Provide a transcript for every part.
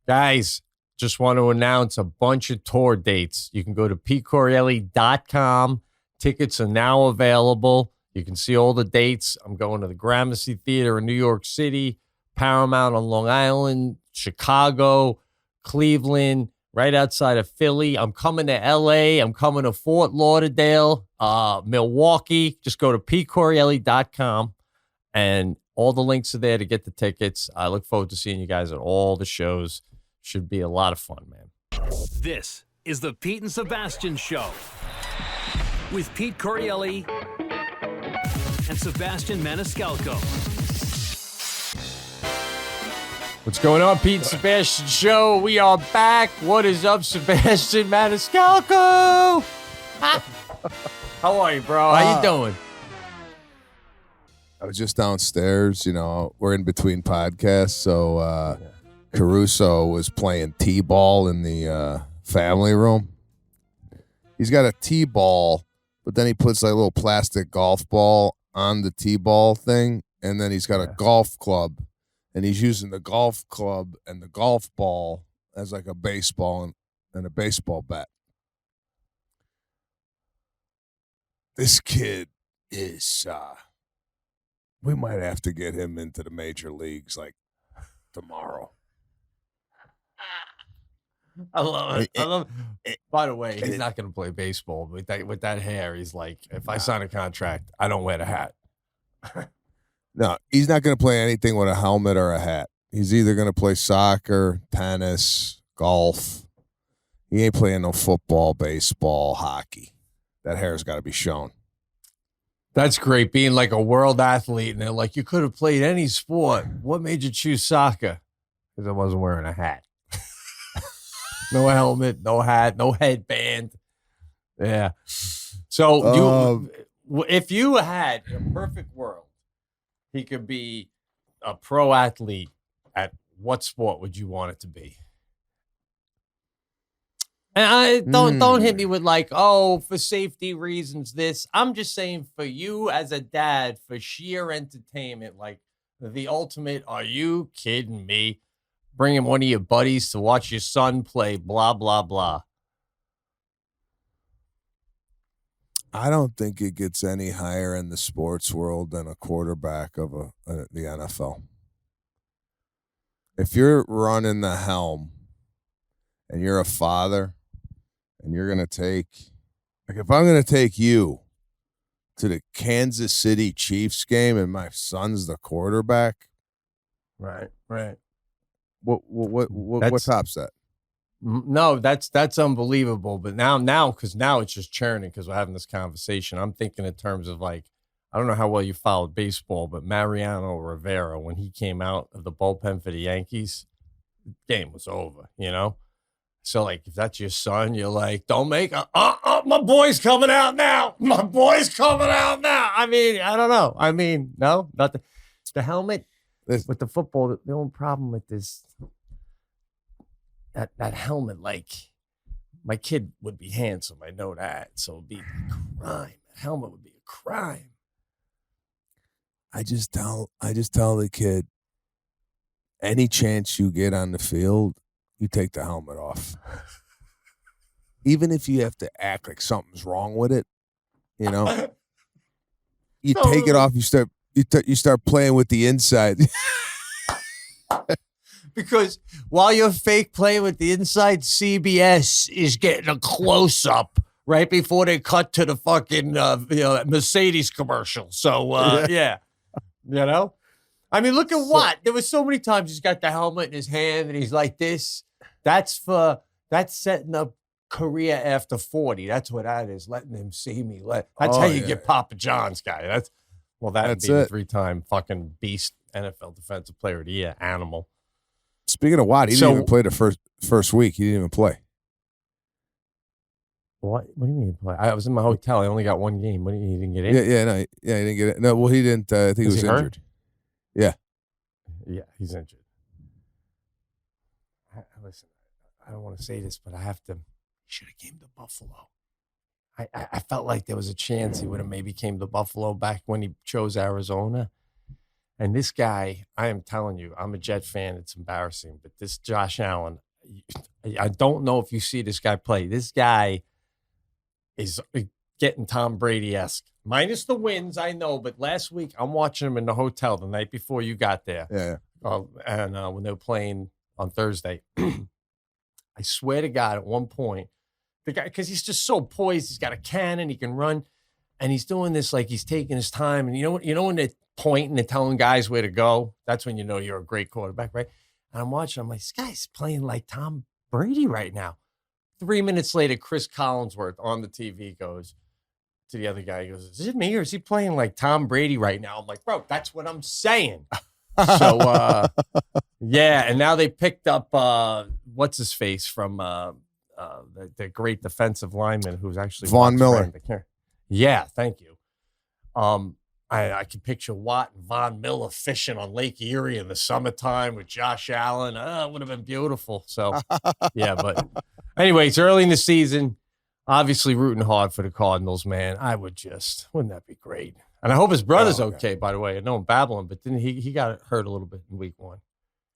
Guys, just want to announce a bunch of tour dates. You can go to PeteCorreale.com. Tickets are now available. You can see all the dates. I'm going to the Gramercy Theater in New York City, Paramount on Long Island, Chicago, Cleveland, right outside of Philly. I'm coming to LA. I'm coming to Fort Lauderdale, Milwaukee. Just go to PeteCorreale.com and all the links are there to get the tickets. I look forward to seeing you guys at all the shows. Should be a lot of fun, man. This is the Pete and Sebastian Show with Pete Correale and Sebastian Maniscalco. What's going on, Pete and Sebastian Show? We are back. What is up, Sebastian Maniscalco? How are you, bro? How you doing? I was just downstairs. You know, we're in between podcasts, so Caruso was playing T-ball in the family room. He's got a T-ball, but then he puts like a little plastic golf ball on the T-ball thing, and then he's got a golf club, and he's using the golf club and the golf ball as like a baseball and a baseball bat. This kid is, we might have to get him into the major leagues like tomorrow. I love it. I love it. By the way, he's not going to play baseball with that hair. He's like, if I sign a contract, I don't wear the hat. No, he's not going to play anything with a helmet or a hat. He's either going to play soccer, tennis, golf. He ain't playing no football, baseball, hockey. That hair's got to be shown. That's great, being like a world athlete, and they're like, you could have played any sport. What made you choose soccer? Because I wasn't wearing a hat. No helmet, no hat, no headband. Yeah. So if you had, in a perfect world, he could be a pro athlete, at what sport would you want it to be? And I don't hit me with like, oh, for safety reasons, this. I'm just saying for you as a dad, for sheer entertainment, like the ultimate, are you kidding me? Bringing one of your buddies to watch your son play, blah, blah, blah. I don't think it gets any higher in the sports world than a quarterback of the NFL. If you're running the helm and you're a father and you're going to take, like if I'm going to take you to the Kansas City Chiefs game and my son's the quarterback. Right. What tops that? No, that's unbelievable. But now, because now it's just churning because we're having this conversation. I'm thinking in terms of like, I don't know how well you followed baseball, but Mariano Rivera, when he came out of the bullpen for the Yankees, the game was over, you know? So like, if that's your son, you're like, don't make, my boy's coming out now. My boy's coming out now. I mean, I don't know. I mean, no, nothing. The helmet. With the football, the only problem with this, that helmet, like, my kid would be handsome. I know that. So it'd be a crime. That helmet would be a crime. I just tell the kid, any chance you get on the field, you take the helmet off. Even if you have to act like something's wrong with it, you know, you take it off, you start playing with the inside. Because while you're fake playing with the inside, CBS is getting a close-up right before they cut to the fucking Mercedes commercial. So, yeah. You know? I mean, look at Watt. There was so many times he's got the helmet in his hand and he's like this. That's setting up career after 40. That's what that is, letting him see me. That's how you get Papa John's guy. That'd be a 3-time fucking beast NFL Defensive Player of the Year animal. Speaking of Watt, he didn't even play the first week. He didn't even play. What do you mean play? I was in my hotel. I only got one game. What do you mean he didn't get in? He didn't get it. No, well, he didn't. I think he was injured. Yeah. Yeah, he's injured. Listen, I don't want to say this, but I have to. He should have came to Buffalo. I felt like there was a chance he would have maybe came to Buffalo back when he chose Arizona. And this guy, I am telling you, I'm a Jet fan. It's embarrassing, but this Josh Allen, I don't know if you see this guy play. This guy is getting Tom Brady-esque. Minus the wins, I know, but last week I'm watching him in the hotel the night before you got there. Yeah. And when they were playing on Thursday, I swear to God, at one point, the guy, because he's just so poised, he's got a cannon, he can run, and he's doing this like he's taking his time. And you know when they're pointing and telling guys where to go, that's when you know you're a great quarterback, right? And I'm watching, I'm like, this guy's playing like Tom Brady right now. 3 minutes later, Chris Collinsworth on the TV goes to the other guy. He goes, is it me or is he playing like Tom Brady right now? I'm like, bro, that's what I'm saying. So, yeah. And now they picked up, what's his face from the great defensive lineman who's actually Von Miller. Yeah, thank you. I can picture Watt and Von Miller fishing on Lake Erie in the summertime with Josh Allen. It would have been beautiful. So, yeah, but anyway, it's early in the season. Obviously rooting hard for the Cardinals, man. Wouldn't that be great? And I hope his brother's okay, by the way. I know I'm babbling, but then he got hurt a little bit in week 1.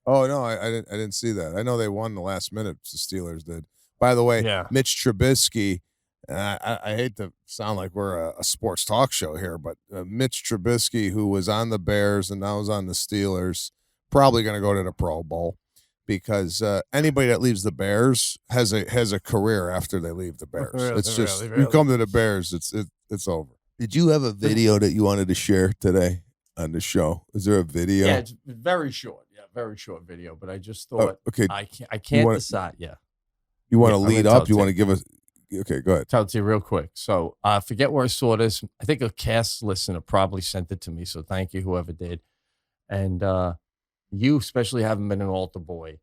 Oh, no, I didn't see that. I know they won the last minute, the Steelers did. By the way, Mitch Trubisky, I hate to sound like we're a sports talk show here, but Mitch Trubisky, who was on the Bears and now is on the Steelers, probably going to go to the Pro Bowl because anybody that leaves the Bears has a career after they leave the Bears. It's just you come to the Bears, it's over. Did you have a video that you wanted to share today on the show? Is there a video? Yeah, it's very short. Yeah, very short video. But I just thought, okay, I can't decide. Yeah. You want to lead up? You want to give us? Okay, go ahead. Tell it to you real quick. So I forget where I saw this. I think a cast listener probably sent it to me. So thank you, whoever did. And you especially haven't been an altar boy.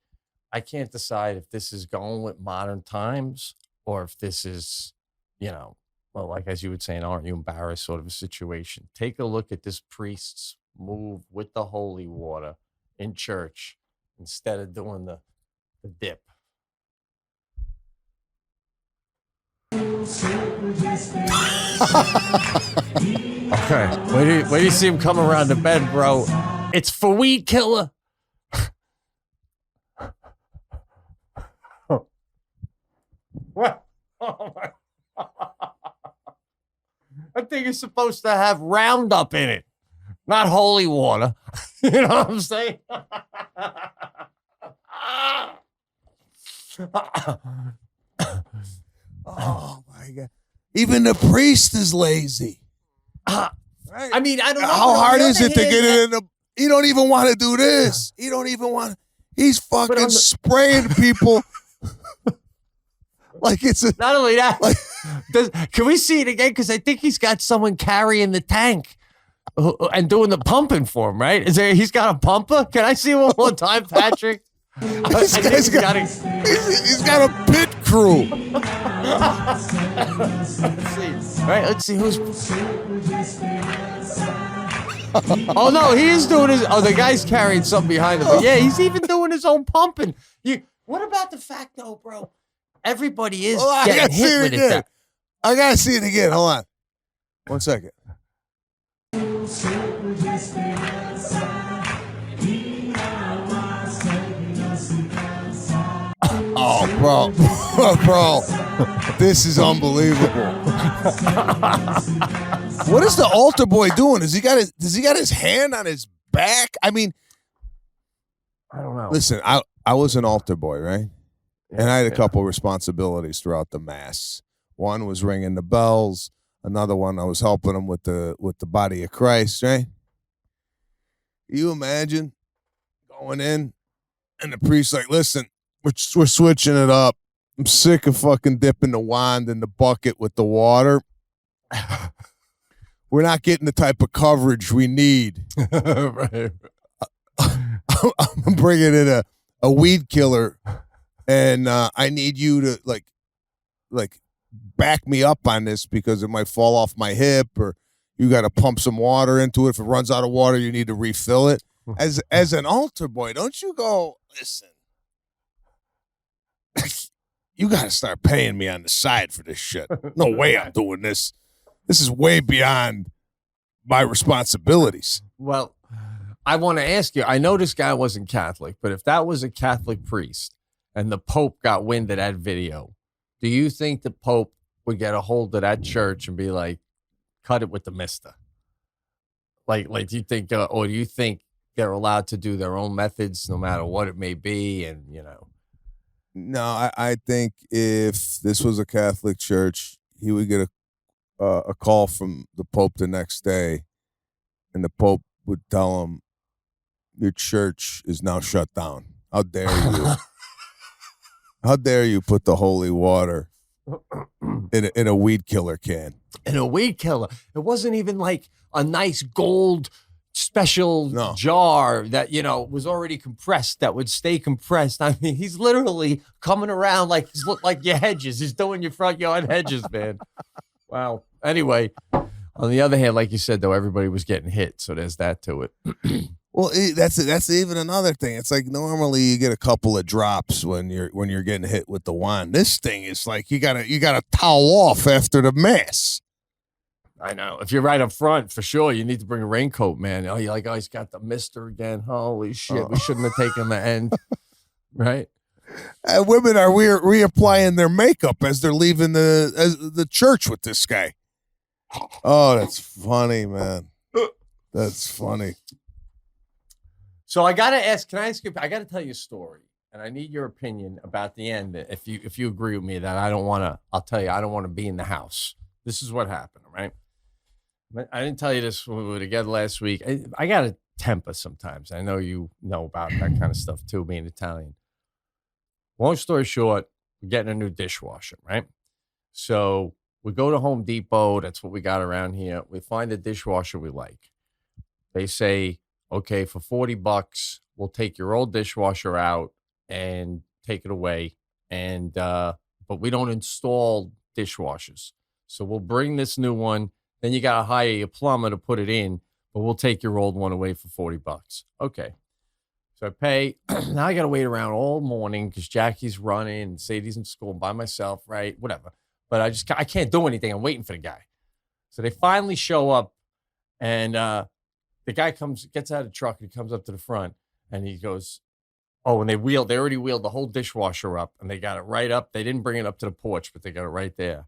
I can't decide if this is going with modern times or if this is, well, like as you would say, aren't you embarrassed sort of a situation. Take a look at this priest's move with the holy water in church instead of doing the dip. Okay, wait do you see him come around the bend, bro? It's for weed killer. What? Oh my! That thing is supposed to have Roundup in it, not holy water. You know what I'm saying? Oh my God! Even the priest is lazy. Right? I mean, I don't know. How hard is it to get it in the? He don't even want to do this. He don't even want. He's fucking spraying people. Like it's not only that. Can we see it again? Because I think he's got someone carrying the tank and doing the pumping for him. Right? He's got a pumper? Can I see one more time, Patrick? He's got a pit crew. Let's see who's. Oh no, he is doing his. Oh, the guy's carrying something behind him. But yeah, he's even doing his own pumping. What about the fact, though, bro? Everybody is getting hit with it. I gotta see it again. Hold on, 1 second. Oh, bro, this is unbelievable. What is the altar boy doing? Does he got his hand on his back? I mean, I don't know. Listen, I was an altar boy, right? And I had a couple responsibilities throughout the mass. One was ringing the bells. Another one, I was helping them with the body of Christ, right? Can you imagine going in and the priest's like, listen, we're switching it up. I'm sick of fucking dipping the wand in the bucket with the water. We're not getting the type of coverage we need. Right. I'm bringing in a weed killer. And I need you to like back me up on this because it might fall off my hip, or you got to pump some water into it. If it runs out of water, you need to refill it. As an altar boy, don't you go, listen, you got to start paying me on the side for this shit. No way I'm doing this. This is way beyond my responsibilities. Well, I want to ask you, I know this guy wasn't Catholic, but if that was a Catholic priest and the Pope got wind of that video, do you think the Pope would get a hold of that church and be like, cut it with the mister? Like, do you think, or do you think they're allowed to do their own methods no matter what it may be? And, No, I think if this was a Catholic church, he would get a call from the Pope the next day, and the Pope would tell him, your church is now shut down. How dare you? How dare you put the holy water in a weed killer can? In a weed killer. It wasn't even like a nice gold special jar that, was already compressed, that would stay compressed. I mean, he's literally coming around like your hedges. He's doing your front yard hedges, man. Wow. Anyway, on the other hand, like you said, though, everybody was getting hit. So there's that to it. Well, that's even another thing. It's like normally you get a couple of drops when you're getting hit with the wand. This thing is like you gotta towel off after the mass. I know. If you're right up front, for sure, you need to bring a raincoat, man. Oh, you're like, oh, he's got the mister again. Holy shit, we shouldn't have taken the end, right? And women are reapplying their makeup as they're leaving the church with this guy. Oh, that's funny, man. That's funny. So I gotta ask. Can I ask you? I gotta tell you a story, and I need your opinion about the end. If you agree with me that I don't want to, I'll tell you, I don't want to be in the house. This is what happened, right? I didn't tell you this when we were together last week. I got a temper sometimes. I know you know about that kind of stuff too, being Italian. Long story short, we're getting a new dishwasher, right? So we go to Home Depot. That's what we got around here. We find a dishwasher we like. They say, okay, for $40, we'll take your old dishwasher out and take it away. And but we don't install dishwashers. So we'll bring this new one. Then you got to hire your plumber to put it in, but we'll take your old one away for $40. Okay. So I pay. Now I got to wait around all morning because Jackie's running and Sadie's in school by myself, right? Whatever. But I can't do anything. I'm waiting for the guy. So they finally show up, and the guy gets out of the truck, and he comes up to the front, and he goes, oh, and they already wheeled the whole dishwasher up, and they got it right up. They didn't bring it up to the porch, but they got it right there.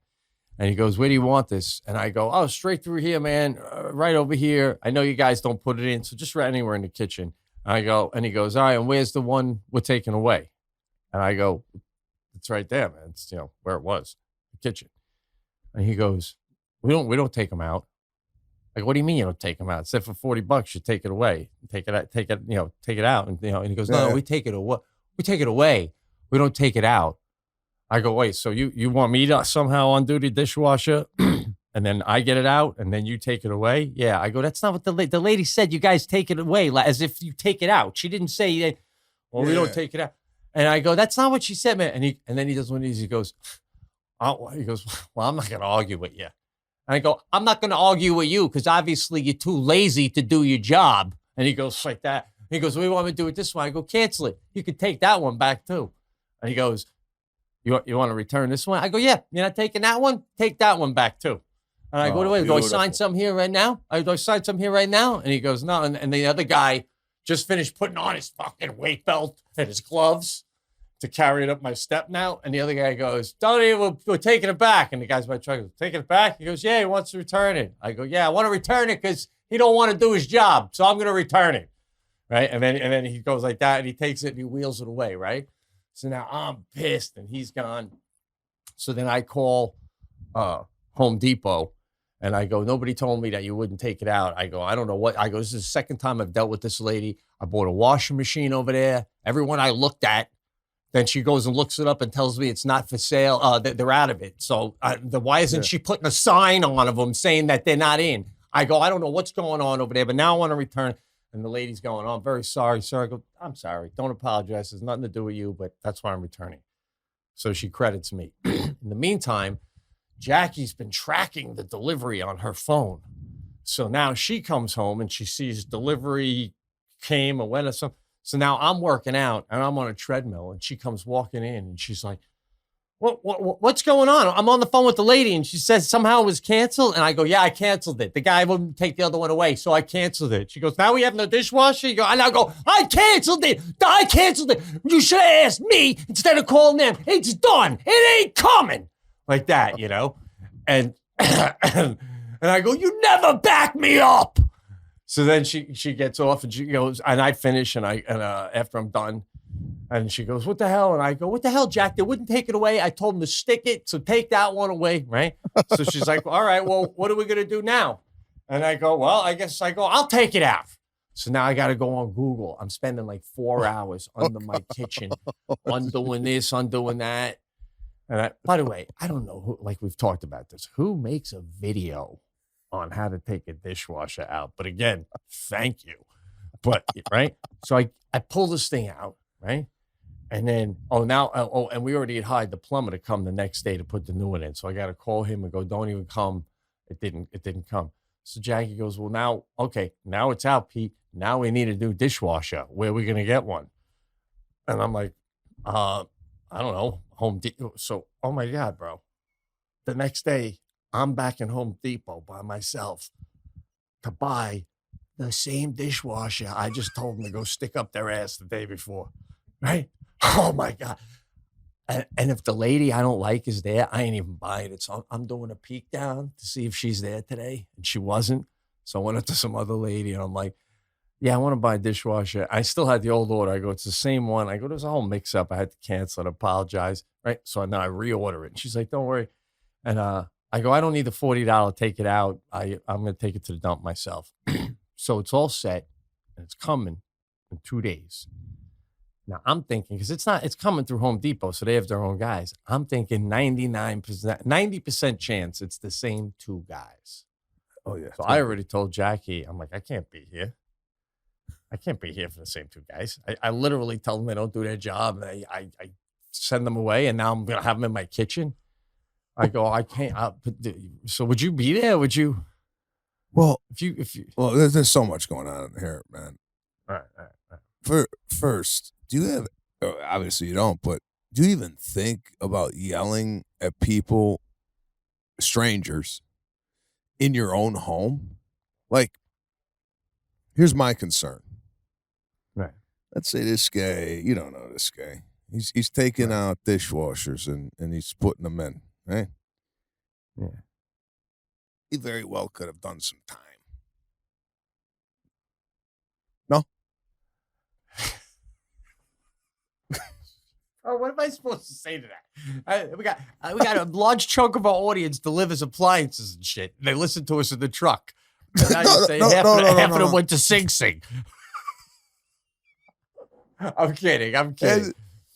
And he goes, where do you want this? And I go, oh, straight through here, man, right over here. I know you guys don't put it in, so just right anywhere in the kitchen. And I go, and he goes, all right, and where's the one we're taking away? And I go, it's right there, man. It's, where it was, the kitchen. And he goes, we don't take them out. Like, what do you mean you don't take them out? Except for $40, you take it away, take it out. And, and he goes, no, we take it away. We take it away. We don't take it out. I go, wait, so you want me to somehow undo the dishwasher and then I get it out and then you take it away? Yeah. I go, that's not what the lady said. You guys take it away as if you take it out. She didn't say, well, we don't take it out. And I go, that's not what she said, man. And then he does one of these. He goes, well, I'm not going to argue with you. And I go, I'm not going to argue with you because obviously you're too lazy to do your job. And he goes like that. He goes, well, we want me to do it this way. I go, cancel it. You could take that one back too. And he goes, you want to return this one? I go, yeah. You're not taking that one? Take that one back too. And I go, do I sign something here right now? Do I sign something here right now? And he goes, no. And the other guy just finished putting on his fucking weight belt and his gloves to carry it up my step now. And the other guy goes, don't even, we're taking it back. And the guy's by the truck goes, taking it back? He goes, yeah, he wants to return it. I go, yeah, I want to return it because he don't want to do his job. So I'm going to return it. Right. And then he goes like that and he takes it and he wheels it away. Right. So now I'm pissed and he's gone. So then I call Home Depot and I go, nobody told me that you wouldn't take it out. I go, I don't know what. I go, this is the second time I've dealt with this lady. I bought a washing machine over there. Everyone I looked at, then she goes and looks it up and tells me it's not for sale. They're out of it. So why isn't she putting a sign on them saying that they're not in? I go, I don't know what's going on over there, but now I want to return. And the lady's going, oh, I'm very sorry, sir. I go, I'm sorry. Don't apologize. There's nothing to do with you, but that's why I'm returning. So she credits me. In the meantime, Jackie's been tracking the delivery on her phone. So now she comes home and she sees delivery came or went or something. So now I'm working out and I'm on a treadmill and she comes walking in and she's like, what's going on? I'm on the phone with the lady and she says somehow it was canceled. And I go, yeah, I canceled it. The guy wouldn't take the other one away. So I canceled it. She goes, now we have no dishwasher. You go, and I go, I canceled it. You should have asked me instead of calling them. It's done. It ain't coming. Like that, you know? And, and I go, you never back me up. So then she gets off and she goes, and I finish and after I'm done, and she goes, what the hell? And I go, what the hell, Jack? They wouldn't take it away. I told them to stick it. So take that one away, right? So she's like, all right, well, what are we going to do now? And I go, well, I'll take it out. So now I got to go on Google. I'm spending like 4 hours under my kitchen, undoing this, undoing that. And by the way, I don't know who, like we've talked about this, who makes a video on how to take a dishwasher out? But again, thank you. But, right? So I pull this thing out, right? And then, and we already had hired the plumber to come the next day to put the new one in. So I got to call him and go, don't even come. It didn't come. So Jackie goes, well, now it's out, Pete. Now we need a new dishwasher. Where are we going to get one? And I'm like, I don't know, Home Depot. So, oh my God, bro. The next day, I'm back in Home Depot by myself to buy the same dishwasher I just told them to go stick up their ass the day before. Right? Oh my God. And if the lady I don't like is there, I ain't even buying it. So I'm doing a peek down to see if she's there today. And she wasn't. So I went up to some other lady and I'm like, yeah, I want to buy a dishwasher. I still had the old order. I go, it's the same one. I go, there's a whole mix up. I had to cancel it, apologize. Right. So now I reorder it. And she's like, don't worry. And I go, I don't need the $40, take it out. I'm going to take it to the dump myself. So it's all set and it's coming in 2 days. Now I'm thinking, because it's coming through Home Depot, so they have their own guys. I'm thinking 90% chance it's the same two guys. Oh, yeah. So I already told Jackie, I'm like, I can't be here. I can't be here for the same two guys. I literally tell them they don't do their job. And I send them away, and now I'm going to have them in my kitchen. I go, I can't. So would you be there? Would you? Well, if you. Well, there's so much going on here, man. Right. First, do you have? Obviously, you don't. But do you even think about yelling at people, strangers, in your own home? Like, here's my concern. Right. Let's say this guy. You don't know this guy. He's taking out dishwashers and he's putting them in. Right? Yeah. He very well could have done some time. No? Oh, what am I supposed to say to that? We got a large chunk of our audience delivers appliances and shit. They listen to us in the truck. And now you say half of them went to Sing Sing. I'm kidding.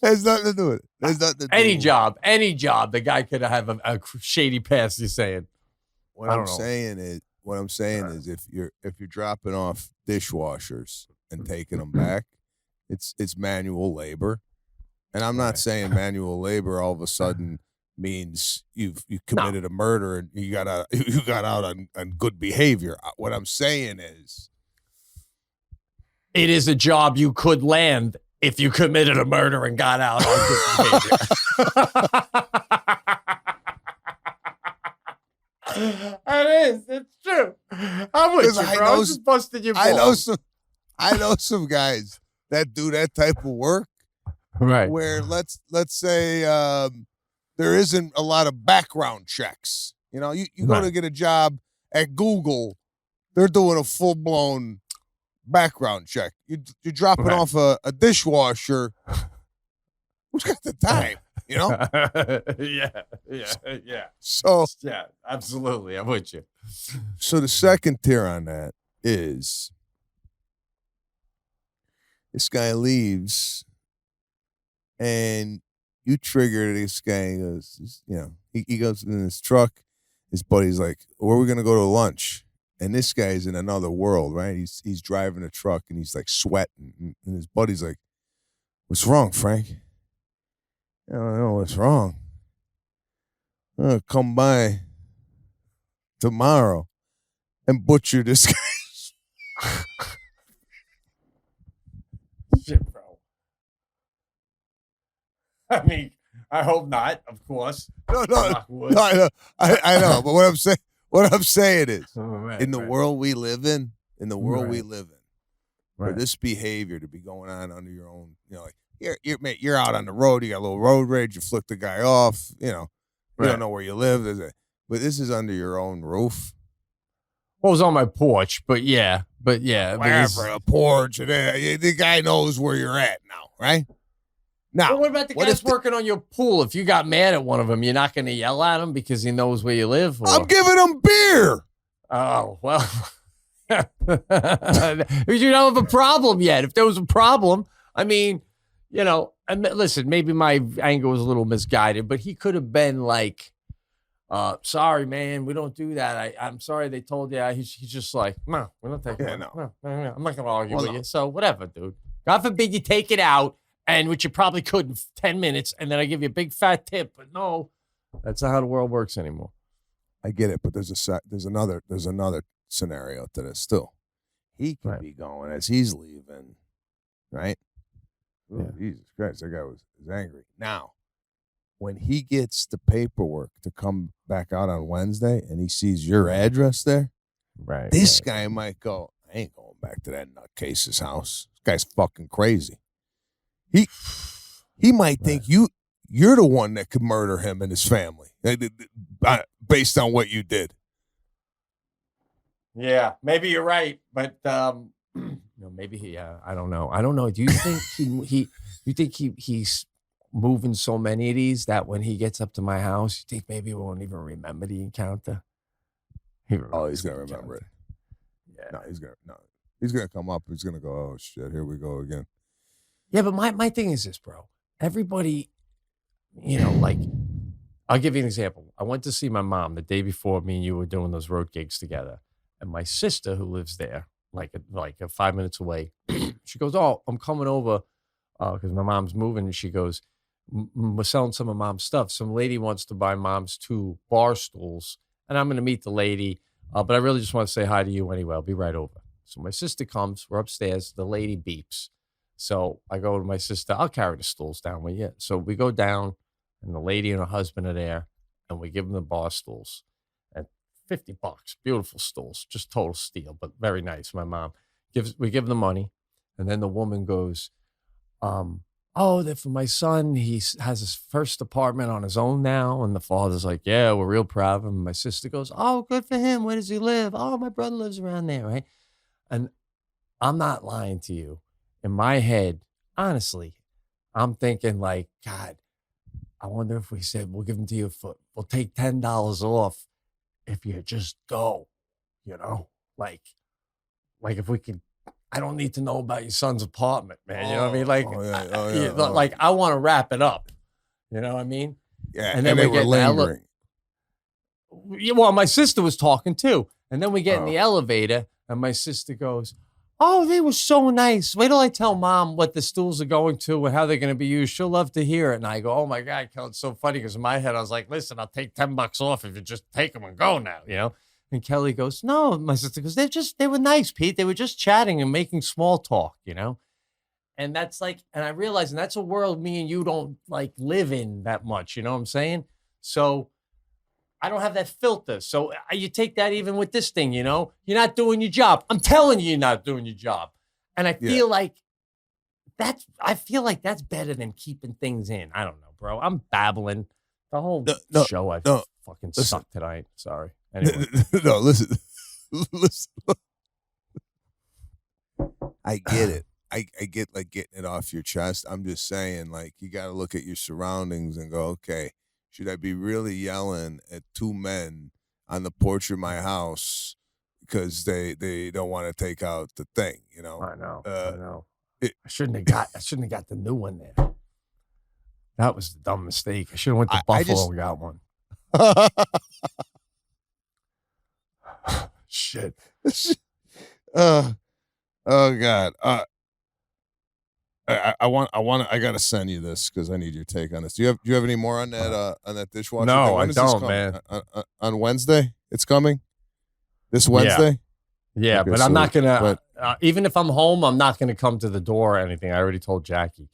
Has nothing to do with it. There's nothing to do any job, the guy could have a shady past. You're saying. What I'm saying is, if you're dropping off dishwashers and taking them back, it's manual labor, and I'm not saying manual labor all of a sudden means you committed a murder and you got out on good behavior. What I'm saying is, it is a job you could land if you committed a murder and got out on good behavior. It is. It's true. I'm with you, bro. I'm just busting your balls. I know some guys that do that type of work. Right. Where let's say there isn't a lot of background checks. You know, you go to get a job at Google, they're doing a full blown background check. You're dropping off a dishwasher. Who's got the time? You know? Yeah. So yeah, absolutely. I'm with you. So the second tier on that is this guy leaves and you trigger this guy. He goes, he goes in his truck. His buddy's like, where are we going to go to lunch? And this guy's in another world, right? He's driving a truck and he's like sweating. And his buddy's like, what's wrong, Frank? I don't know what's wrong. I'm going to come by tomorrow and butcher this guy. Shit, bro. I mean, I hope not, of course. No, Knock wood. I know. I know. But what I'm saying is, Oh, right, in the right. world we live in, Right. for this behavior to be going on under your own, like you're out on the road, you got a little road rage, you flick the guy off, you Right. don't know where you live, but this is under your own roof. Well, it was on my porch, but yeah. Wherever, a porch, and the guy knows where you're at now, right? Now, Well, what about the guys working on your pool? If you got mad at one of them, you're not going to yell at him because he knows where you live? Or? I'm giving him beer. Oh, well. You don't have a problem yet. If there was a problem, I mean, listen, maybe my anger was a little misguided, but he could have been like, sorry, man, we don't do that. I'm sorry they told you. He's just like, no, we don't take it. No, I'm not going to argue with you. So whatever, dude. God forbid you take it out, and which you probably could in 10 minutes, and then I give you a big fat tip. But no, that's not how the world works anymore. I get it, but there's another scenario to this still. He could be going as he's leaving, right? Ooh, Jesus Christ, that guy was angry. Now, when he gets the paperwork to come back out on Wednesday and he sees your address there, this guy might go, I ain't going back to that nutcase's house. This guy's fucking crazy. He might think you're the one that could murder him and his family based on what you did. Yeah, maybe you're right, but maybe I don't know. Do you think he's moving so many of these that when he gets up to my house, you think maybe he won't even remember the encounter? He's gonna remember it. Yeah. He's gonna come up. He's gonna go, oh shit, here we go again. Yeah, but my thing is this, bro. Everybody, like, I'll give you an example. I went to see my mom the day before me and you were doing those road gigs together. And my sister, who lives there, like 5 minutes away, she goes, oh, I'm coming over because my mom's moving. And she goes, we're selling some of mom's stuff. Some lady wants to buy mom's 2 bar stools. And I'm going to meet the lady. But I really just want to say hi to you anyway. I'll be right over. So my sister comes. We're upstairs. The lady beeps. So I go to my sister. I'll carry the stools down with you. So we go down, and the lady and her husband are there. And we give them the bar stools. $50, beautiful stools, just total steal, but very nice. My mom we give the money, and then the woman goes, oh, they're for my son. He has his first apartment on his own now. And the father's like, yeah, we're real proud of him. My sister goes, oh, good for him. Where does he live? Oh, my brother lives around there, right? And I'm not lying to you. In my head, honestly, I'm thinking like, God, I wonder if we said we'll give them to you we'll take $10 off if you just go, like if we could, I don't need to know about your son's apartment, man. You know what I mean? Like, like I want to wrap it up. You know what I mean? Yeah. And then we were lingering. Well, my sister was talking too. And then we get in the elevator and my sister goes, oh, they were so nice. Wait till I tell mom what the stools are going to and how they're going to be used. She'll love to hear it. And I go, oh my God, Kel, it's so funny because in my head, I was like, listen, I'll take $10 off if you just take them and go now, And Kelly goes, no, my sister goes, they were nice, Pete. They were just chatting and making small talk, And that's like, and I realize, and that's a world me and you don't like live in that much. You know what I'm saying? So I don't have that filter. So you take that even with this thing, you're not doing your job. I'm telling you, you're not doing your job. And I feel like that's better than keeping things in. I don't know, bro. I'm babbling. The whole show I fucking sucked tonight. Sorry. Anyway. No, listen. I get it. I get like getting it off your chest. I'm just saying, like, you got to look at your surroundings and go, okay, should I be really yelling at 2 men on the porch of my house because they don't want to take out the thing? I know. I shouldn't have got the new one there. That was the dumb mistake. I should have went to Buffalo and got one. Shit. Oh God. I gotta send you this because I need your take on this. Do you have any more on that dishwasher? No, I don't, man. On Wednesday, it's coming. This Wednesday. Yeah, okay, but I'm not gonna. Even if I'm home, I'm not gonna come to the door or anything. I already told Jackie,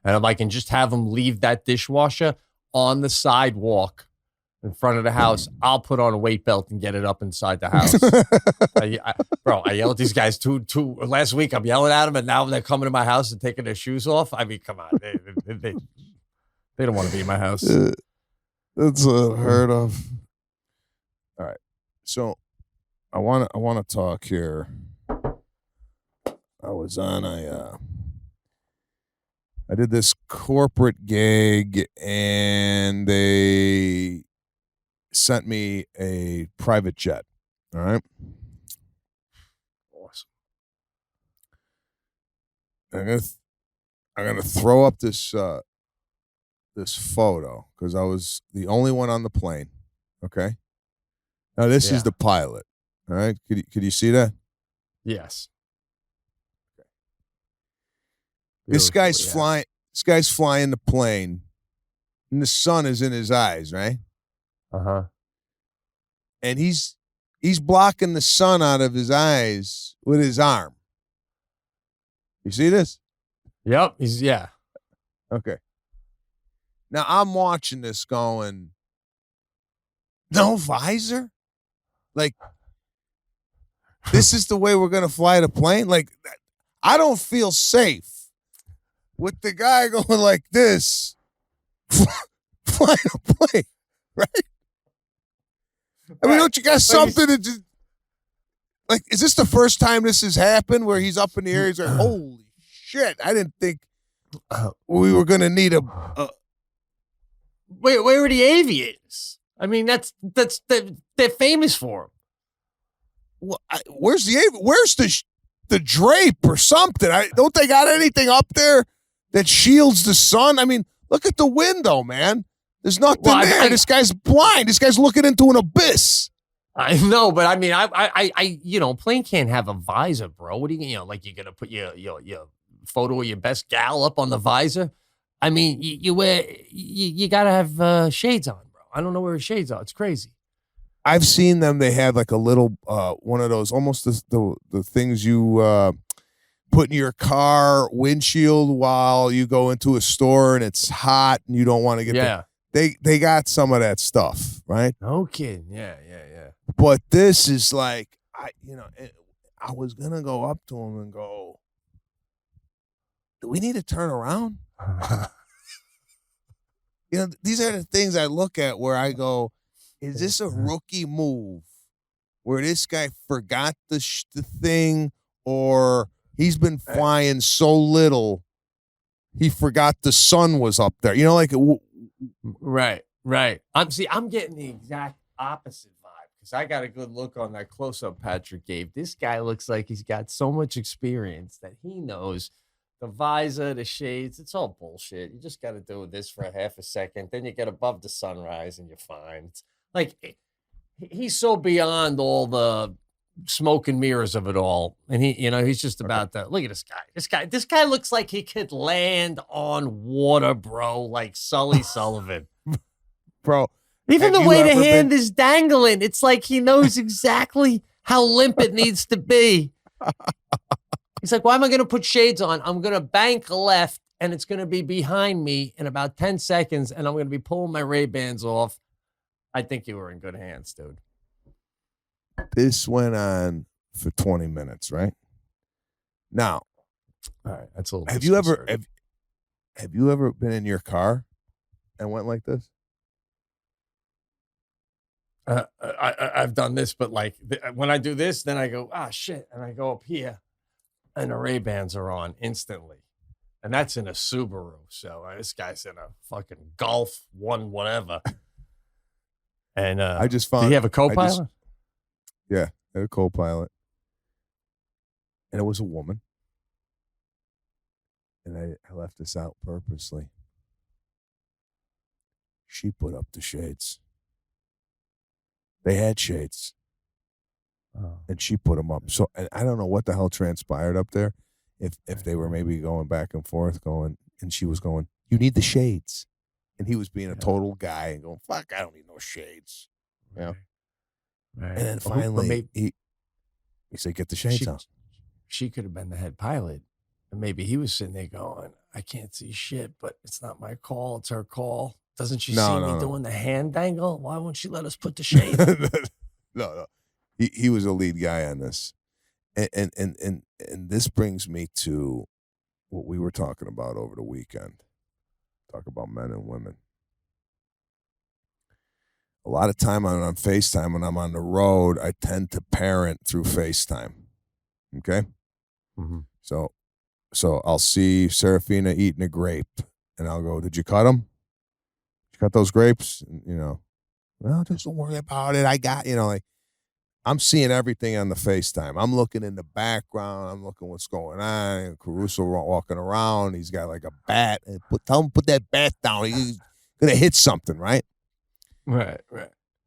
and if I can just have him leave that dishwasher on the sidewalk in front of the house, I'll put on a weight belt and get it up inside the house. Bro, I yell at these guys last week. I'm yelling at them, and now they're coming to my house and taking their shoes off. I mean, come on. They don't want to be in my house. That's unheard of. All right. So I want to talk here. I was on I did this corporate gig, and they sent me a private jet. All right. Awesome. I'm gonna throw up this this photo because I was the only one on the plane. Okay. Now this is the pilot. All right. Could you see that? Yes. This guy's flying. This guy's flying the plane, and the sun is in his eyes, right? And he's blocking the sun out of his eyes with his arm. You see this? Yep. Okay. Now I'm watching this going, no visor? Like, this is the way we're going to fly the plane? Like, I don't feel safe with the guy going like this, flying a plane, right? I mean, don't you got something to just, like, is this the first time this has happened where he's up in the air? He's like, holy shit, I didn't think we were going to need a Where are the aviators? I mean, they're famous for them. Well, where's the drape or something? Don't they got anything up there that shields the sun? I mean, look at the window, man. There's nothing there. This guy's blind. This guy's looking into an abyss. I know, but I mean, I plane can't have a visor, bro. What are you like you're gonna put your photo of your best gal up on the visor? I mean, you gotta have shades on, bro. I don't know where his shades are. It's crazy. I've seen them. They have like a little one of those, almost the things you put in your car windshield while you go into a store and it's hot and you don't want to get they got some of that stuff, right? No kidding. Yeah. But this is like, I was gonna go up to him and go, do we need to turn around? These are the things I look at where I go, is this a rookie move where this guy forgot the thing, or he's been flying so little he forgot the sun was up there? Right. I'm getting the exact opposite vibe because I got a good look on that close-up Patrick gave. This guy looks like he's got so much experience that he knows the visor, the shades, it's all bullshit. You just got to do this for a half a second. Then you get above the sunrise and you're fine. It's like he's so beyond all the smoke and mirrors of it all. And he's just about that. Look at this guy. This guy looks like he could land on water, bro, like Sully Sullivan. Bro. Even the way the hand is dangling, it's like he knows exactly how limp it needs to be. He's like, why am I going to put shades on? I'm going to bank left, and it's going to be behind me in about 10 seconds, and I'm going to be pulling my Ray-Bans off. I think you were in good hands, dude. This went on for 20 minutes, right? Now, all right, that's a little. Have you ever been in your car and went like this? I've done this, but like when I do this, then I go, shit, and I go up here. And the Ray-Bans are on instantly. And that's in a Subaru. So this guy's in a fucking Golf, one whatever. And I just found. Did he have a co-pilot? Yeah, a co-pilot. And it was a woman. And I left this out purposely. She put up the shades. They had shades. And she put them up. So and I don't know what the hell transpired up there. If they were maybe going back and forth, and she was going, you need the shades. And he was being a total guy and going, fuck, I don't need no shades. Yeah. Right. And then finally, he said, get the shades on. She could have been the head pilot. And maybe he was sitting there going, I can't see shit, but it's not my call. It's her call. Doesn't she No, see no, me no. doing the hand dangle? Why won't she let us put the shade? No. He was a lead guy on this. And this brings me to what we were talking about over the weekend. Talk about men and women. A lot of time on FaceTime when I'm on the road, I tend to parent through FaceTime. Okay? Mm-hmm. So I'll see Serafina eating a grape, and I'll go, "Did you cut them? Did you cut those grapes?" And, well, just don't worry about it. I got, like, I'm seeing everything on the FaceTime. I'm looking in the background. I'm looking what's going on. And Caruso walking around. He's got like a bat. And tell him to put that bat down. He's gonna hit something, right? Right.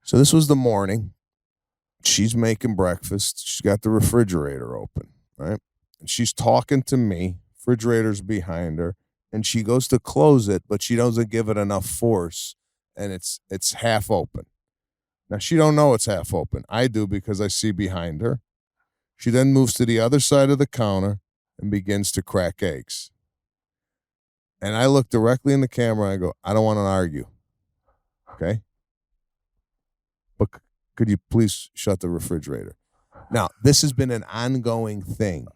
So this was the morning. She's making breakfast. She's got the refrigerator open, right? And she's talking to me. Refrigerator's behind her, and she goes to close it, but she doesn't give it enough force, and it's half open. Now, she don't know it's half open. I do because I see behind her. She then moves to the other side of the counter and begins to crack eggs. And I look directly in the camera and I go, "I don't want to argue. Okay? But could you please shut the refrigerator?" Now, this has been an ongoing thing.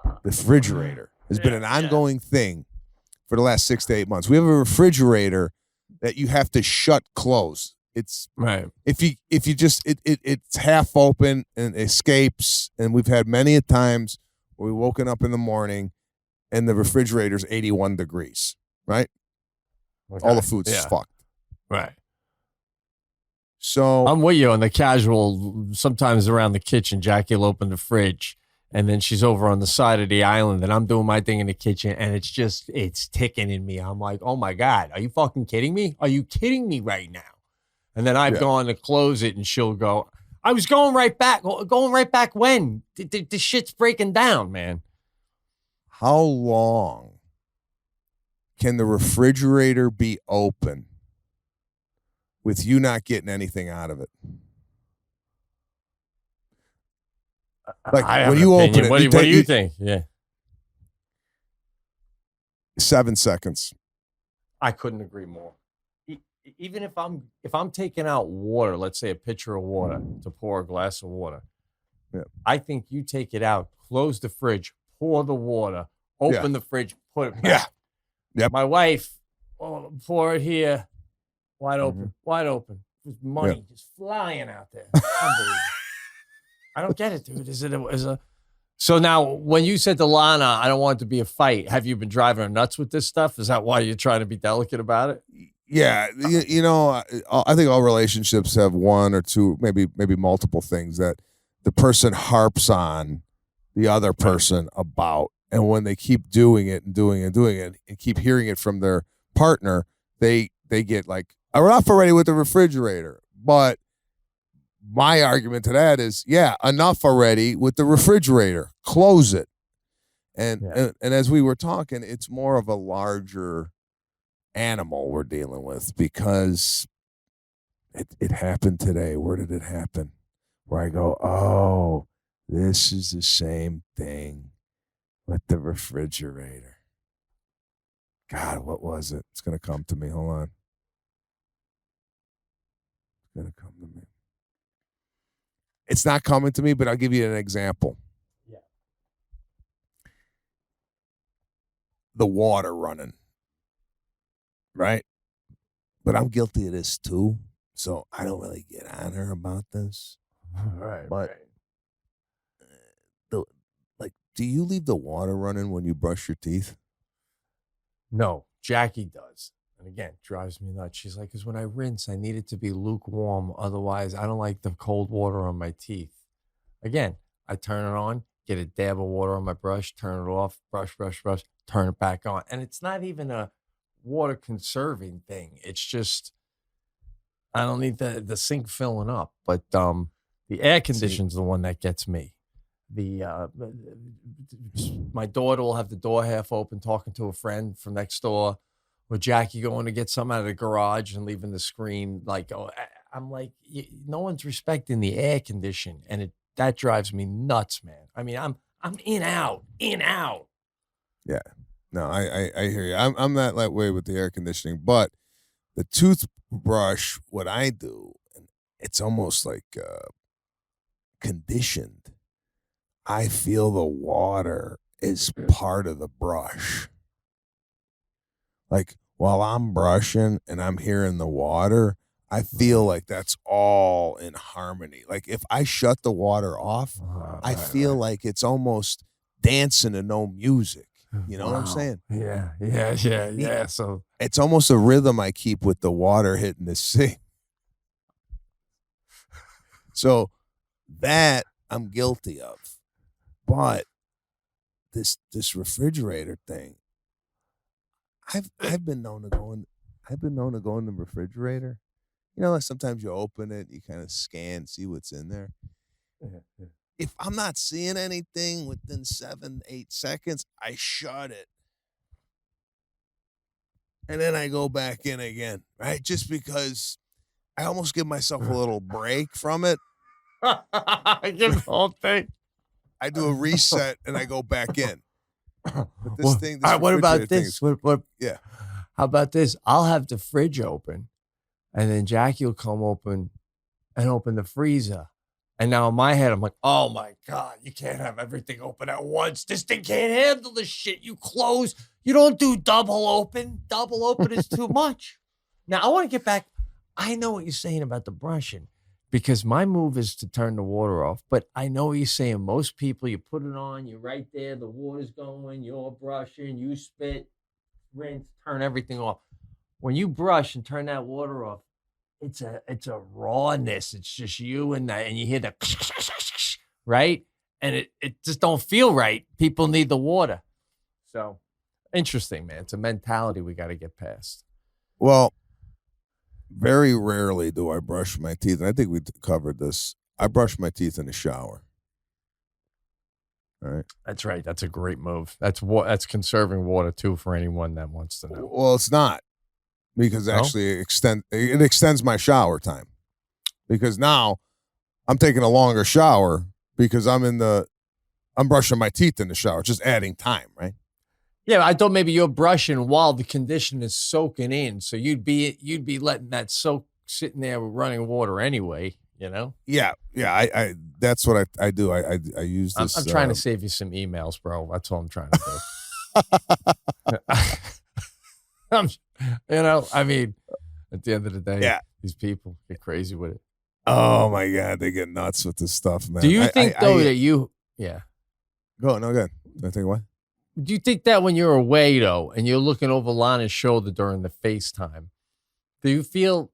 The refrigerator has been an ongoing thing for the last 6 to 8 months. We have a refrigerator that you have to shut close. It's Right. If you just it's half open and escapes, and we've had many a times where we woken up in the morning and the refrigerator's 81 degrees, right? Okay. All the food's fucked. Right. So I'm with you on the casual. Sometimes around the kitchen, Jackie will open the fridge, and then she's over on the side of the island, and I'm doing my thing in the kitchen, and it's ticking in me. I'm like, oh my God, are you fucking kidding me? Are you kidding me right now? And then I've gone to close it, and she'll go, I was going right back. Going right back when? The shit's breaking down, man. how long can the refrigerator be open with you not getting anything out of it? Like, I have when an you opinion. open it, What do you think? Yeah. 7 seconds. I couldn't agree more. Even if I'm taking out water, let's say a pitcher of water to pour a glass of water, I think you take it out, close the fridge, pour the water, open the fridge, put it back. Yeah. Yep. My wife, pour it here, wide open. There's money just flying out there. Unbelievable. I don't get it, dude. So now, when you said to Lana, I don't want it to be a fight, have you been driving her nuts with this stuff? Is that why you're trying to be delicate about it? Yeah, I think all relationships have one or two, maybe multiple things that the person harps on the other person about, and when they keep doing it and keep hearing it from their partner, they get like, "I'm off already with the refrigerator." But my argument to that is, enough already with the refrigerator. Close it. And as we were talking, it's more of a larger animal we're dealing with, because it happened today. Where did it happen? Where I go, oh, this is the same thing with the refrigerator. God, what was it? It's going to come to me. Hold on. It's going to come to me. It's not coming to me, but I'll give you an example. Yeah. The water running. Right? But I'm guilty of this too. So I don't really get on her about this. Right. But do you leave the water running when you brush your teeth? No, Jackie does. And again, drives me nuts. She's like, because when I rinse, I need it to be lukewarm. Otherwise, I don't like the cold water on my teeth. Again, I turn it on, get a dab of water on my brush, turn it off, brush, turn it back on. And it's not even a water conserving thing. It's just, I don't need the sink filling up. But the air conditioner's the one that gets me. My daughter will have the door half open, talking to a friend from next door, or Jackie going to get something out of the garage and leaving the screen. Like, I'm like, no one's respecting the air condition, and that drives me nuts, man. I mean, I'm in out. Yeah. No, I hear you. I'm not that way with the air conditioning, but The toothbrush, what I do, it's almost like conditioned. I feel the water is part of the brush. Like while I'm brushing and I'm hearing the water, I feel like that's all in harmony. Like if I shut the water off, I feel like it's almost dancing to no music. You know what I'm saying? Yeah. So it's almost a rhythm I keep with the water hitting the sink. So that I'm guilty of. But this refrigerator thing, I've been known to go in the refrigerator. You know, sometimes you open it, you kind of scan, see what's in there. If I'm not seeing anything within 7-8 seconds, I shut it. And then I go back in again, right? Just because I almost give myself a little break from it. I get the whole thing. I do a reset and I go back in. But All right, what about this? Yeah. How about this? I'll have the fridge open, and then Jackie will come open the freezer. And now in my head, I'm like, oh my God, you can't have everything open at once. This thing can't handle the shit. You close. You don't do double open. Double open is too much. Now, I want to get back. I know what you're saying about the brushing, because my move is to turn the water off. But I know what you're saying. Most people, you put it on, you're right there, the water's going, you're brushing, you spit, rinse, turn everything off. When you brush and turn that water off, it's a rawness. It's just you and that, and you hear the right, and it just don't feel right. People need the water. So interesting, man. It's a mentality we got to get past. Well, very rarely do I brush my teeth, and I think we covered this. I brush my teeth in the shower. All right. That's right. That's a great move. That's conserving water too for anyone that wants to know. Well, it's not. Because actually it extends my shower time. Because now I'm taking a longer shower because I'm brushing my teeth in the shower, just adding time, right? Yeah, I thought maybe you're brushing while the condition is soaking in, so you'd be letting that soak sitting there with running water anyway, you know? Yeah. I that's what I do. I use this. I'm trying to save you some emails, bro. That's all I'm trying to do. I mean, at the end of the day, these people get crazy with it. Oh my God, they get nuts with this stuff, man. Do you think that you? Yeah. Go ahead. I think what? Do you think that when you're away though, and you're looking over Lana's shoulder during the FaceTime, you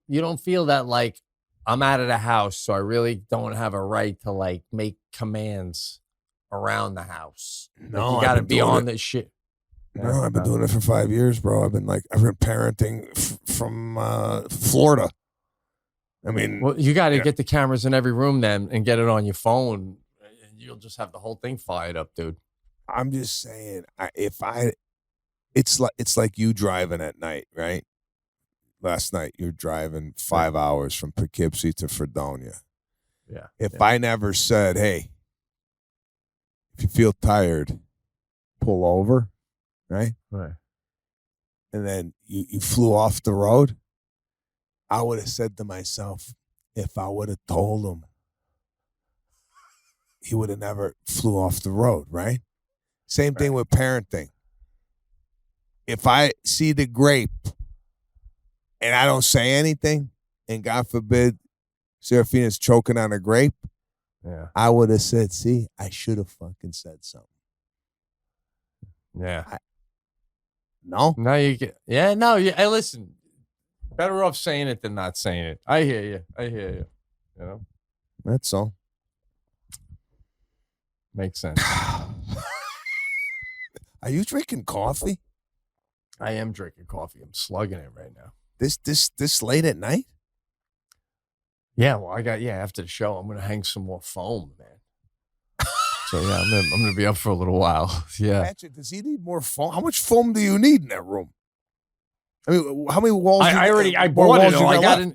don't feel that like I'm out of the house, so I really don't have a right to like make commands around the house? No, like, you got to be on this shit. No, I've been doing it for 5 years, bro. I've been parenting from Florida. I mean, well, you got to get the cameras in every room then and get it on your phone, and you'll just have the whole thing fired up, dude. I'm just saying, it's like you driving at night, right? Last night you're driving 5 hours from Poughkeepsie to Fredonia. Yeah. If I never said, hey, if you feel tired, pull over. Right? And then you flew off the road, I would have said to myself, if I would have told him, he would have never flew off the road, right? Same thing with parenting. If I see the grape and I don't say anything, and God forbid, Serafina's choking on a grape, I would have said, see, I should have fucking said something. Yeah. No? Now you get, hey, listen, better off saying it than not saying it. I hear you. You know? That's all. Makes sense. Are you drinking coffee? I am drinking coffee. I'm slugging it right now. This late at night? Yeah, well, after the show, I'm going to hang some more foam, man. So, yeah, I'm gonna be up for a little while. Yeah. Patrick, does he need more foam? How much foam do you need in that room? I mean, how many walls? I bought it all.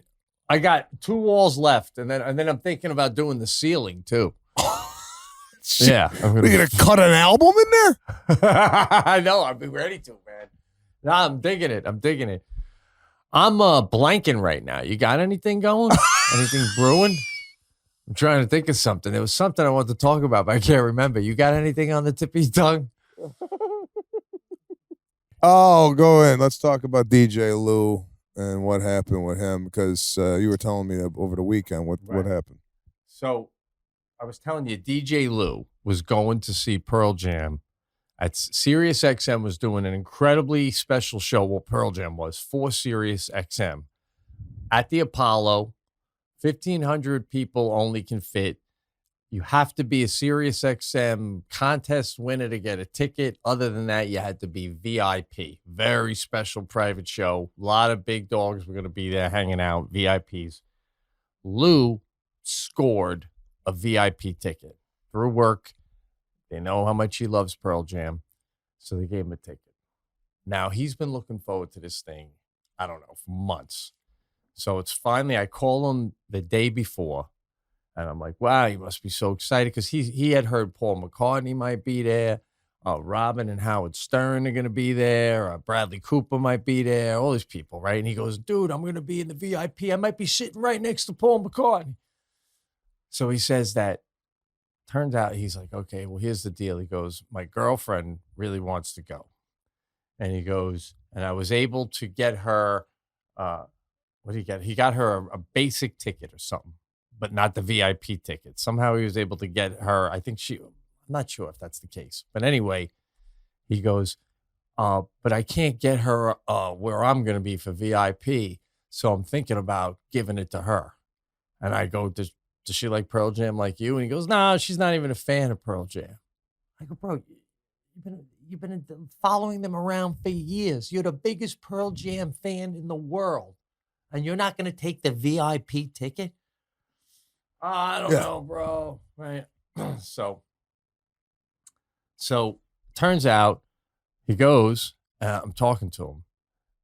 I got 2 walls left, and then I'm thinking about doing the ceiling too. Yeah. We're gonna cut an album in there? I know. I'll be ready to, man. No, I'm digging it. I'm blanking right now. You got anything going? Anything brewing? I'm trying to think of something. There was something I wanted to talk about, but I can't remember. You got anything on the tip of your tongue? Oh, go in. Let's talk about DJ Lou and what happened with him, because you were telling me over the weekend what happened. So I was telling you, DJ Lou was going to see Pearl Jam at Sirius XM, was doing an incredibly special show. Well, Pearl Jam was for Sirius XM at the Apollo. 1,500 people only can fit. You have to be a Sirius XM contest winner to get a ticket. Other than that, you had to be VIP. Very special private show. A lot of big dogs were going to be there hanging out, VIPs. Lou scored a VIP ticket through work. They know how much he loves Pearl Jam, so they gave him a ticket. Now, he's been looking forward to this thing, I don't know, for months. So it's finally, I call him the day before, and I'm like, wow, you must be so excited, because he had heard Paul McCartney might be there, Robin and Howard Stern are going to be there, Bradley Cooper might be there, all these people, right? And he goes, dude, I'm going to be in the VIP. I might be sitting right next to Paul McCartney. So he says that. Turns out he's like, okay, well, here's the deal. He goes, my girlfriend really wants to go. And he goes, and I was able to get her, what did he get? He got her a basic ticket or something, but not the VIP ticket. Somehow he was able to get her, I'm not sure if that's the case. But anyway, he goes, but I can't get her where I'm going to be for VIP. So I'm thinking about giving it to her. And I go, does she like Pearl Jam like you? And he goes, no, she's not even a fan of Pearl Jam. I go, bro, you've been following them around for years. You're the biggest Pearl Jam fan in the world, and you're not going to take the VIP ticket? I don't know, bro. Right? So turns out he goes, I'm talking to him,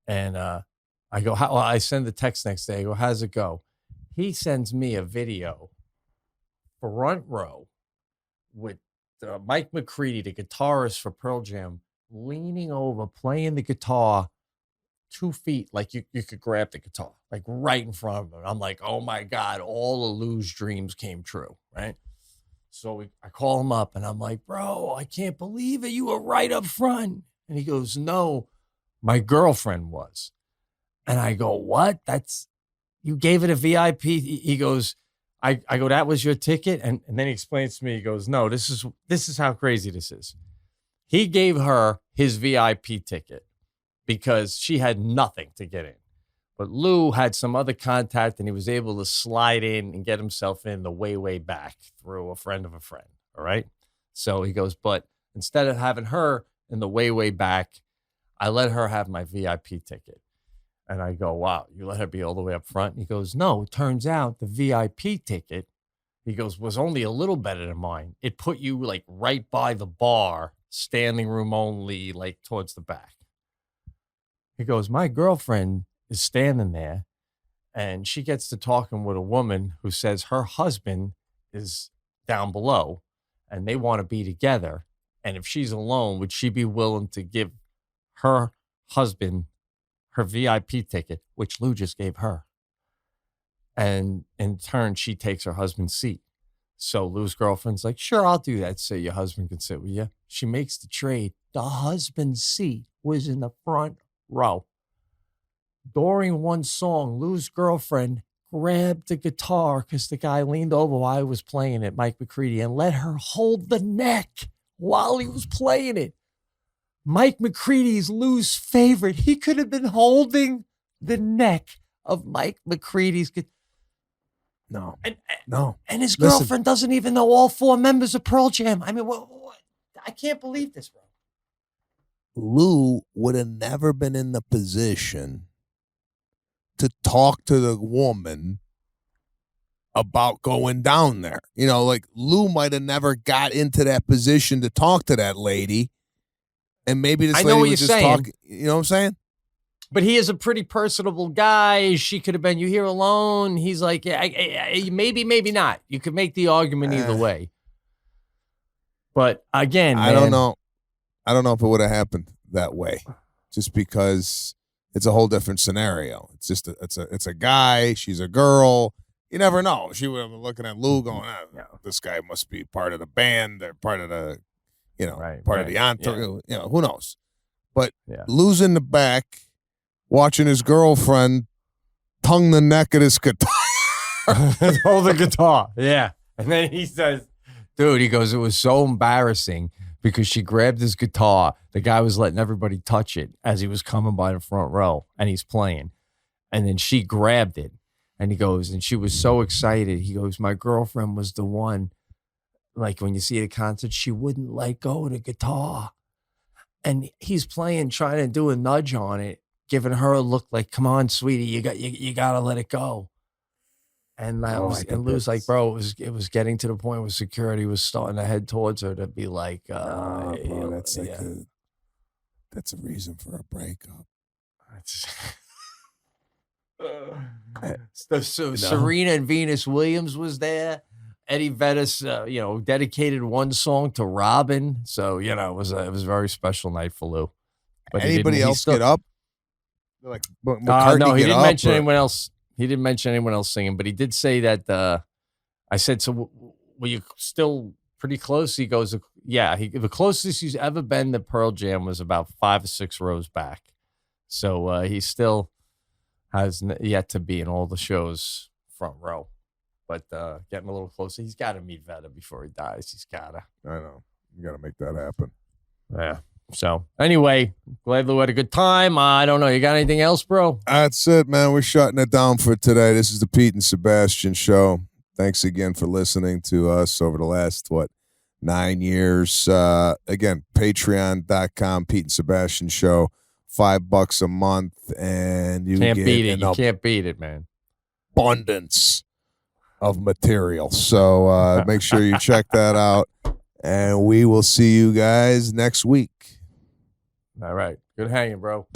and I go, I send the text next day. I go, how's it go? He sends me a video, front row, with Mike McCready, the guitarist for Pearl Jam, leaning over, playing the guitar 2 feet, like you could grab the guitar, like right in front of him. I'm like, oh my God, all of Lou's dreams came true, right? So I call him up and I'm like, bro, I can't believe it. You were right up front. And he goes, no, my girlfriend was. And I go, what? You gave it a VIP? He goes, I go, that was your ticket? And then he explains to me, he goes, no, this is how crazy this is. He gave her his VIP ticket because she had nothing to get in. But Lou had some other contact, and he was able to slide in and get himself in the way back through a friend of a friend, all right? So he goes, but instead of having her in the way back, I let her have my VIP ticket. And I go, wow, you let her be all the way up front? And he goes, no, it turns out the VIP ticket, he goes, was only a little better than mine. It put you like right by the bar, standing room only, like towards the back. He goes, my girlfriend is standing there, and she gets to talking with a woman who says her husband is down below, and they want to be together. And if she's alone, would she be willing to give her husband her VIP ticket, which Lou just gave her? And in turn, she takes her husband's seat. So Lou's girlfriend's like, sure, I'll do that so your husband can sit with you. She makes the trade. The husband's seat was in the front row. During one song, Lou's girlfriend grabbed the guitar because the guy leaned over while he was playing it, Mike McCready, and let her hold the neck while he was playing it. Mike McCready's Lou's favorite. He could have been holding the neck of Mike McCready's guitar. No. And his girlfriend doesn't even know all four members of Pearl Jam. I mean, what? I can't believe this, bro. Lou would have never been in the position to talk to the woman about going down there. You know, like Lou might have never got into that position to talk to that lady. And maybe this lady was just talking. You know what I'm saying? But he is a pretty personable guy. She could have been, you here alone. He's like, maybe, maybe not. You could make the argument either way. But again, I don't know. I don't know if it would have happened that way. Just because it's a whole different scenario. It's just it's a guy. She's a girl. You never know. She would have been looking at Lou going, this guy must be part of the band. They're part of the, part of the entourage. Who knows? But Lou's in the back watching his girlfriend tongue the neck of his guitar. Hold the guitar. Yeah. And then he says, dude, he goes, it was so embarrassing because she grabbed his guitar. The guy was letting everybody touch it as he was coming by the front row and he's playing. And then she grabbed it. And he goes, and she was so excited. He goes, my girlfriend was the one, like when you see the concert, she wouldn't let go of the guitar. And he's playing, trying to do a nudge on it, giving her a look like, come on, sweetie, you got to let it go. And Lou's like, bro, it was getting to the point where security was starting to head towards her to be like, bro, that's that's a reason for a breakup. Serena and Venus Williams was there. Eddie Vedder, dedicated one song to Robin. So, it was a very special night for Lou. But anybody else get up? Like no, he didn't mention anyone else. He didn't mention anyone else singing, but he did say that. I said, so were you still pretty close? He goes, yeah. The closest he's ever been to Pearl Jam was about 5 or 6 rows back. So he still has yet to be in all the shows front row, but getting a little closer. He's got to meet Vedder before he dies. He's got to. I know. You got to make that happen. Yeah. So anyway, glad Lou had a good time. I don't know. You got anything else, bro? That's it, man. We're shutting it down for today. This is the Pete and Sebastian Show. Thanks again for listening to us over the last, 9 years. Again, patreon.com, Pete and Sebastian Show. $5 a month, and you can't get beat it. You can't beat it, man. Abundance of material. So make sure you check that out, and we will see you guys next week. All right. Good hanging, bro.